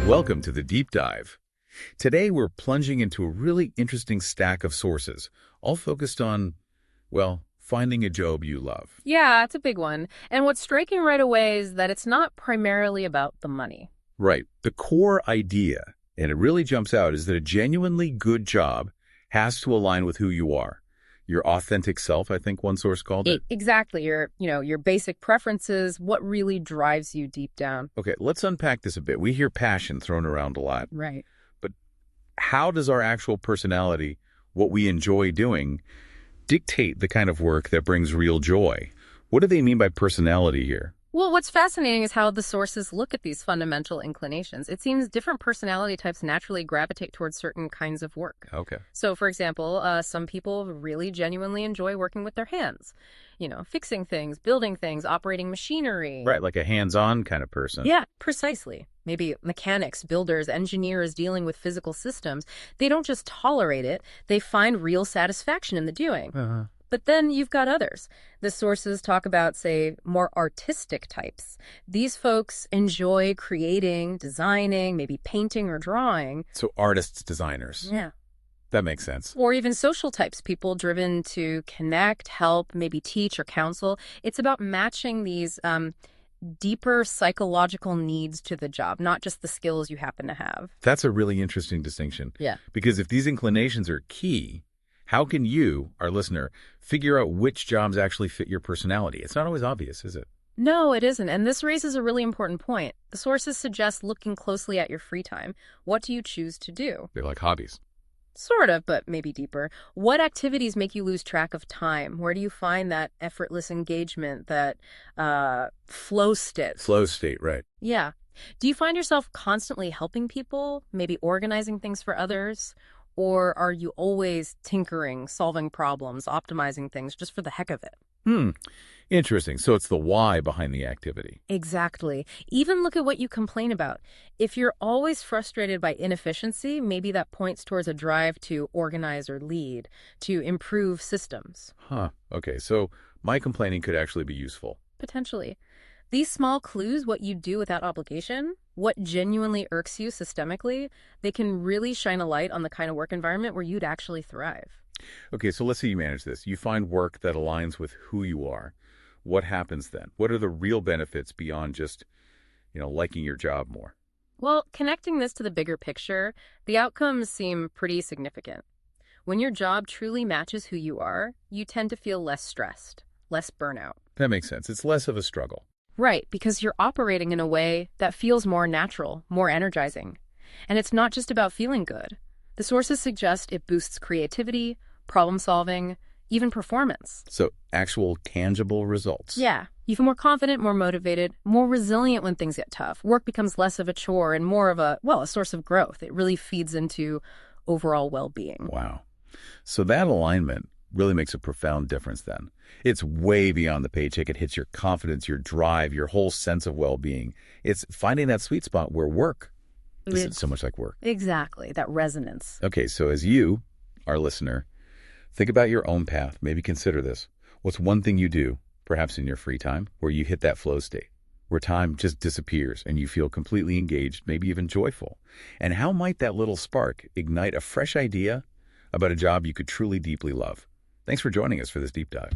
Welcome to the Deep Dive. Today we're plunging into a really interesting stack of sources, all focused on, well, finding a job you love. Yeah, it's a big one. And what's striking right away is that it's not primarily about the money. Right. The core idea, and it really jumps out, is that a genuinely good job has to align with who you are. Your authentic self, I think one source called it. Exactly. Your basic preferences, what really drives you deep down. Okay, let's unpack this a bit. We hear passion thrown around a lot. Right. But how does our actual personality, what we enjoy doing, dictate the kind of work that brings real joy? What do they mean by personality here? Well, what's fascinating is how the sources look at these fundamental inclinations. It seems different personality types naturally gravitate towards certain kinds of work. Okay. So, for example, some people really genuinely enjoy working with their hands. Fixing things, building things, operating machinery. Right, like a hands-on kind of person. Yeah, precisely. Maybe mechanics, builders, engineers dealing with physical systems. They don't just tolerate it, they find real satisfaction in the doing. But then you've got others. The sources talk about, say, more artistic types. These folks enjoy creating, designing, maybe painting or drawing. So artists, designers. Yeah. That makes sense. Or even social types, people driven to connect, help, maybe teach or counsel. It's about matching these deeper psychological needs to the job, not just the skills you happen to have. That's a really interesting distinction. Yeah. Because if these inclinations are key, how can you, our listener, figure out which jobs actually fit your personality? It's not always obvious, is it? No, it isn't. And this raises a really important point. The sources suggest looking closely at your free time. What do you choose to do? They're like hobbies. Sort of, but maybe deeper. What activities make you lose track of time? Where do you find that effortless engagement, that flow state? Flow state, right. Yeah. Do you find yourself constantly helping people, maybe organizing things for others? Or are you always tinkering, solving problems, optimizing things just for the heck of it? Interesting. So it's the why behind the activity. Exactly. Even look at what you complain about. If you're always frustrated by inefficiency, maybe that points towards a drive to organize or lead, to improve systems. Okay. So my complaining could actually be useful. Potentially. These small clues, what you do without obligation, what genuinely irks you systemically, they can really shine a light on the kind of work environment where you'd actually thrive. Okay, so let's say you manage this. You find work that aligns with who you are. What happens then? What are the real benefits beyond just, liking your job more? Well, connecting this to the bigger picture, the outcomes seem pretty significant. When your job truly matches who you are, you tend to feel less stressed, less burnout. That makes sense. It's less of a struggle. Right, because you're operating in a way that feels more natural, more energizing. And it's not just about feeling good. The sources suggest it boosts creativity, problem solving, even performance. So actual tangible results. Yeah, you feel more confident, more motivated, more resilient when things get tough. Work becomes less of a chore and more of a source of growth. It really feeds into overall well-being. Wow. So that alignment really makes a profound difference then. It's way beyond the paycheck. It hits your confidence, your drive, your whole sense of well-being. It's finding that sweet spot where work isn't so much like work. Exactly, that resonance. Okay, so as you, our listener, think about your own path. Maybe consider this. What's one thing you do, perhaps in your free time, where you hit that flow state, where time just disappears and you feel completely engaged, maybe even joyful? And how might that little spark ignite a fresh idea about a job you could truly deeply love? Thanks for joining us for this deep dive.